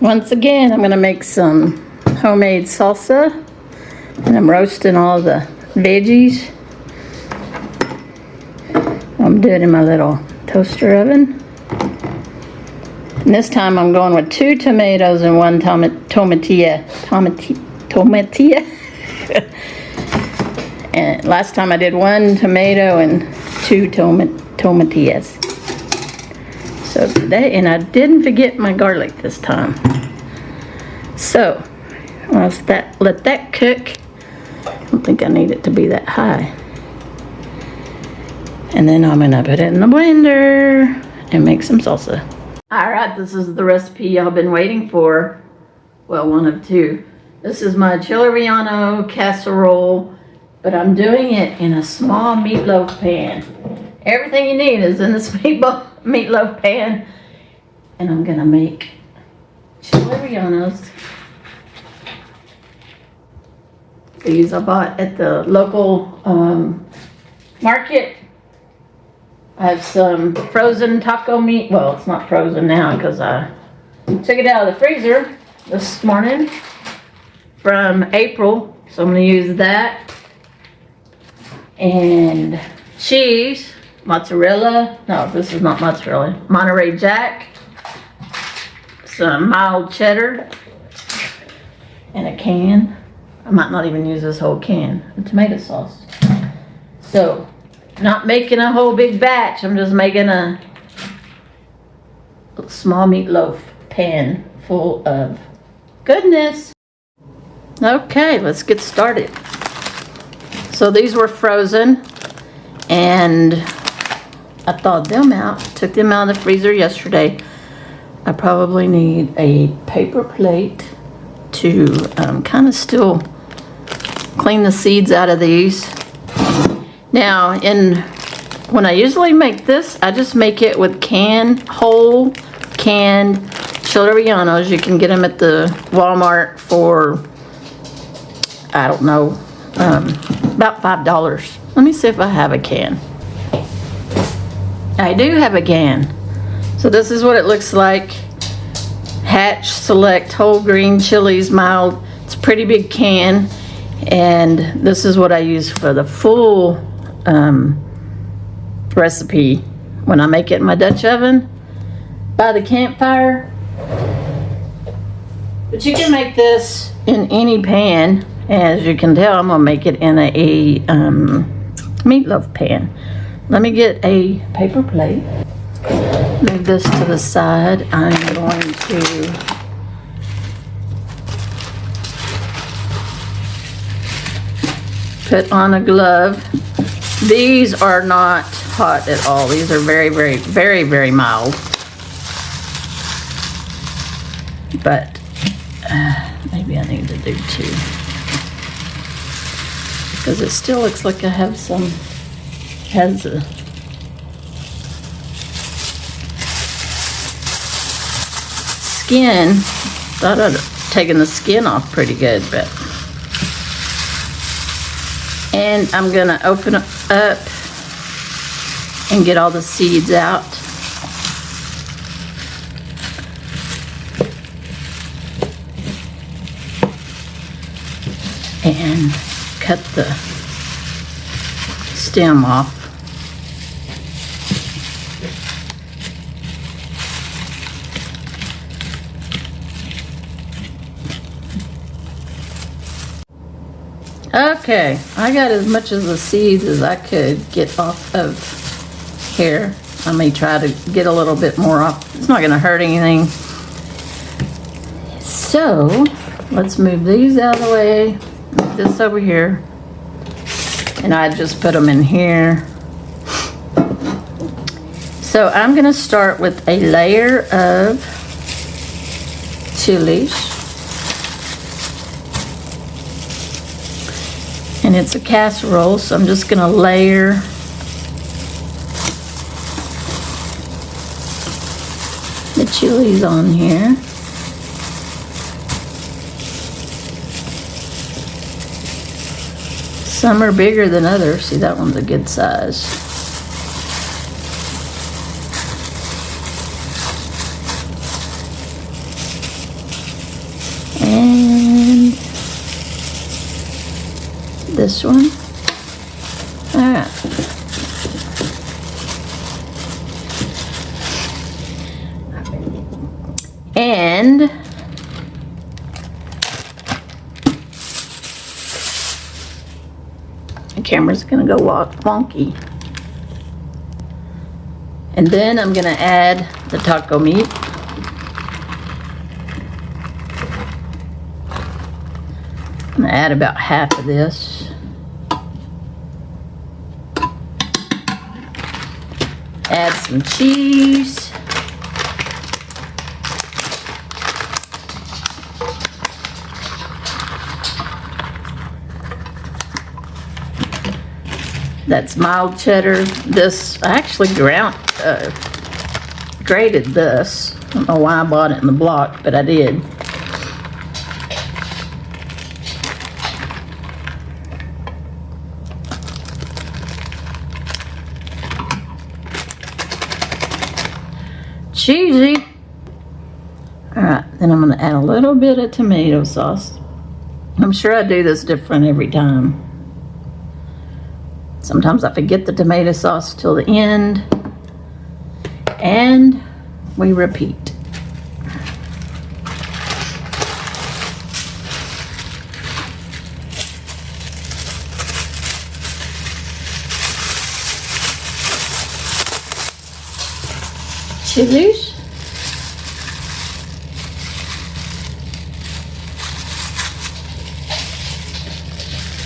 Once again, I'm gonna make some homemade salsa, and I'm roasting all the veggies. I'm doing it in my little toaster oven. And this time I'm going with 2 tomatoes and 1 tomatilla. And last time I did 1 tomato and 2 tomatillas. So today, and I didn't forget my garlic this time. So, let that cook. I don't think I need it to be that high. And then I'm gonna put it in the blender and make some salsa. All right, this is the recipe y'all been waiting for. Well, one of 2. This is my Chile Relleno casserole, but I'm doing it in a small meatloaf pan. Everything you need is in this meatloaf pan. And I'm gonna make Chile Rellenos. These I bought at the local market. I have some frozen taco meat. Well, it's not frozen now because I took it out of the freezer this morning from April. So I'm going to use that. And cheese, mozzarella. No, this is not mozzarella. Monterey Jack. Some mild cheddar. And a can. I might not even use this whole can. And tomato sauce. So, not making a whole big batch. I'm just making a small meatloaf pan full of goodness. Okay, let's get started. So these were frozen and I thawed them out. Took them out of the freezer yesterday. I probably need a paper plate to kind of still clean the seeds out of these. Now, when I usually make this, I just make it with whole canned Chile Rellenos. You can get them at the Walmart for, I don't know, about $5. Let me see if I have a can. I do have a can. So this is what it looks like. Hatch Select Whole Green Chilies Mild. It's a pretty big can. And this is what I use for the full recipe when I make it in my Dutch oven by the campfire. But you can make this in any pan. As you can tell, I'm gonna make it in a meatloaf pan. Let me get a paper plate. Move this to the side. I'm going to put on a glove. These are not hot at all. These are very, very, very, very mild. But maybe I need to do 2. Because it still looks like I have has a skin. Thought I'd taken the skin off pretty good, but. And I'm gonna open it up and get all the seeds out. And cut the stem off. Okay, I got as much of the seeds as I could get off of here. I may try to get a little bit more off. It's not gonna hurt anything. So, let's move these out of the way. Move this over here. And I just put them in here. So I'm gonna start with a layer of chilies. And it's a casserole, so I'm just gonna layer the chilies on here. Some are bigger than others. See, that one's a good size. this one. All right. And the camera's gonna go wonky. And then I'm gonna add the taco meat. I'm gonna add about half of this. Add some cheese. That's mild cheddar. This, I actually grated this. I don't know why I bought it in the block, but I did. Cheesy. All right, then I'm gonna add a little bit of tomato sauce. I'm sure I do this different every time. Sometimes I forget the tomato sauce till the end, and we repeat. Chilies.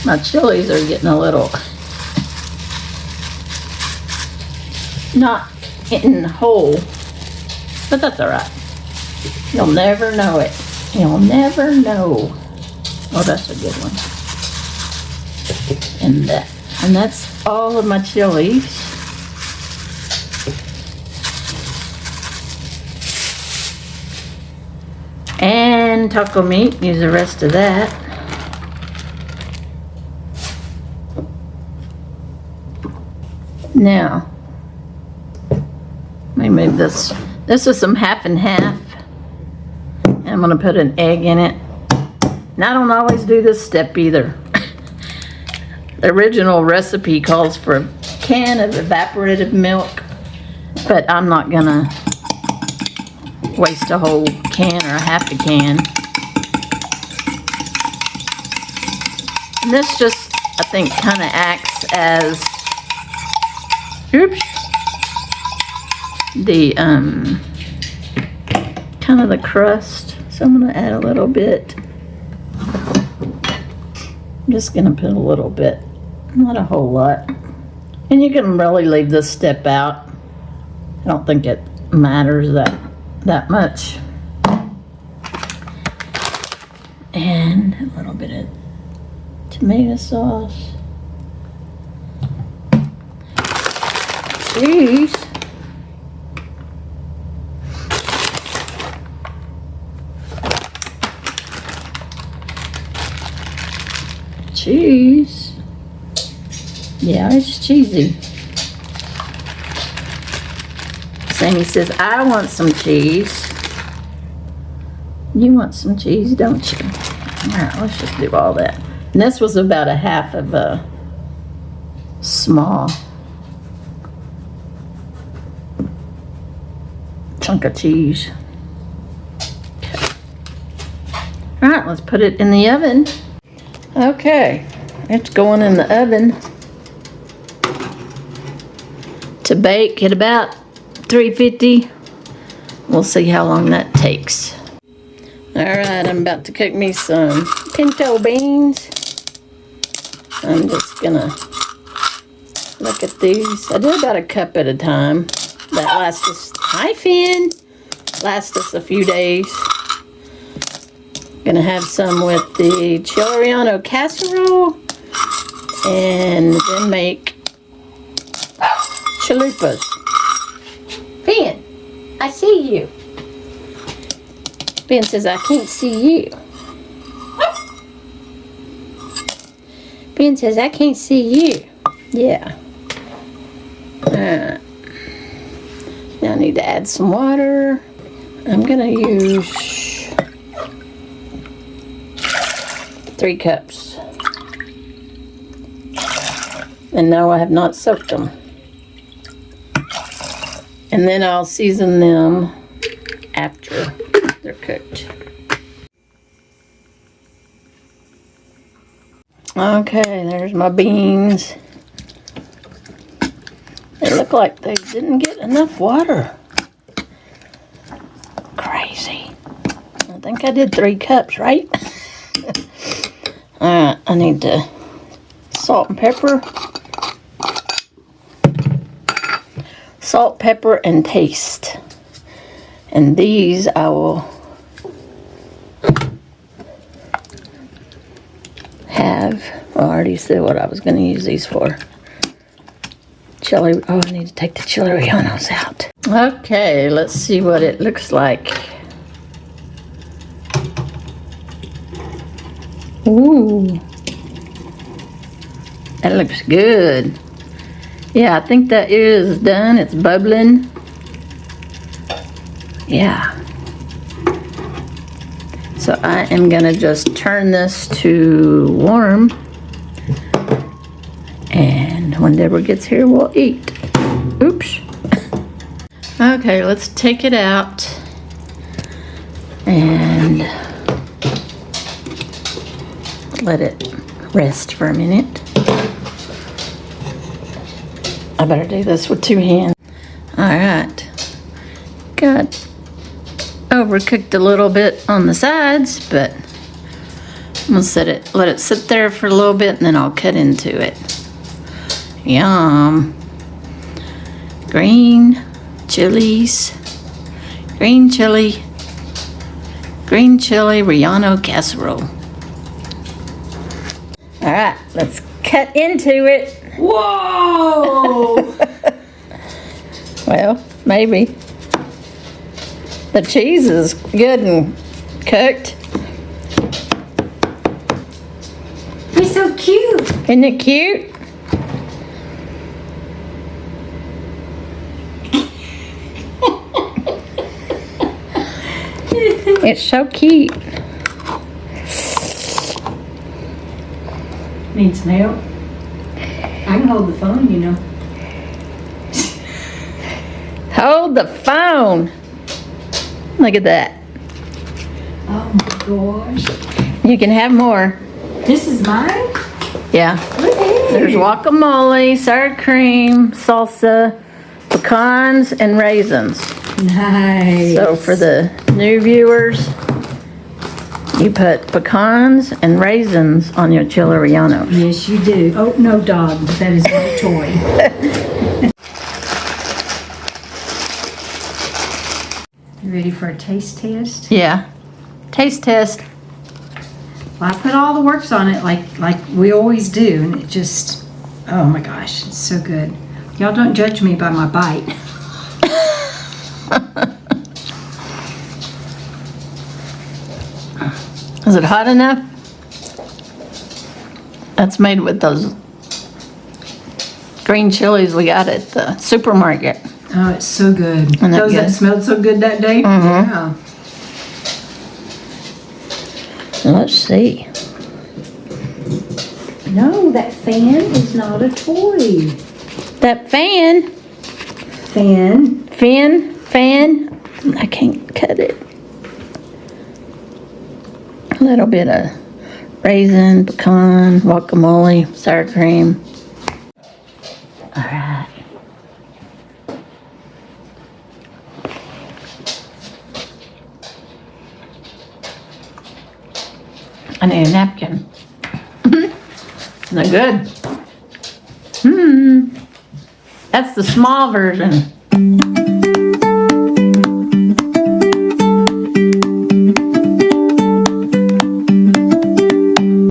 My chilies are getting a little not in whole, but that's all right. You'll never know it. You'll never know. Oh, that's a good one. And that's all of my chilies. And taco meat, use the rest of that. Now, let me move this. This is some half and half. And I'm gonna put an egg in it. And I don't always do this step either. The original recipe calls for a can of evaporated milk, but I'm not gonna waste a whole can or a half a can. And this just, I think, kind of acts as, oops, the kind of the crust. So I'm gonna add a little bit. I'm just gonna put a little bit, not a whole lot. And you can really leave this step out. I don't think it matters that much. And a little bit of tomato sauce. Cheese. Cheese. Yeah, it's cheesy. Sammy says, I want some cheese. You want some cheese, don't you? All right, let's just do all that. And this was about a half of a small chunk of cheese. Okay. All right, let's put it in the oven. Okay, it's going in the oven to bake at about 350. We'll see how long that takes. All right, I'm about to cook me some pinto beans. I'm just gonna look at these. I do about a cup at a time. That lasts us, hi Finn, lasts us a few days. Gonna have some with the Relleno casserole and then make chalupas. Finn, I see you. Ben says, I can't see you. Ben says, I can't see you. Yeah. Now I need to add some water. I'm going to use 3 cups. And no, I have not soaked them. And then I'll season them after they're cooked. Okay, there's my beans. They look like they didn't get enough water. Crazy. I think I did 3 cups, right? Alright, I need to salt and pepper. Salt, pepper, and taste. And these I will have. Well, I already said what I was going to use these for. Chili. Oh, I need to take the chili rellenos out. Okay, let's see what it looks like. Ooh. That looks good. Yeah, I think that is done. It's bubbling. Yeah. So I am gonna just turn this to warm. And when Deborah gets here, we'll eat. Oops. Okay, let's take it out. And let it rest for a minute. I better do this with 2 hands. Alright. Got overcooked a little bit on the sides, but I'm gonna let it sit there for a little bit, and then I'll cut into it. Yum. Green chilies. Green chili Relleno casserole. Alright, let's cut into it. Whoa! Well, maybe. The cheese is good and cooked. He's so cute. Isn't it cute? It's so cute. Need some help? I can hold the phone, you know. Hold the phone. Look at that. Oh my gosh. You can have more. This is mine? Yeah. There's guacamole, sour cream, salsa, pecans, and raisins. Nice. So for the new viewers, you put pecans and raisins on your chili relleno. Yes, you do. Oh, no, dog. That is my toy. You ready for a taste test? Yeah. Taste test. Well, I put all the works on it like we always do, and it just, oh my gosh, it's so good. Y'all don't judge me by my bite. Is it hot enough? That's made with those green chilies we got at the supermarket. Oh, it's so good. Isn't that Those good? that smelled so good that day? Yeah. Let's see. No, that fan is not a toy. That fan. Fan. I can't cut it. A little bit of raisin, pecan, guacamole, sour cream. All right. I need a napkin. They're good. That's the small version.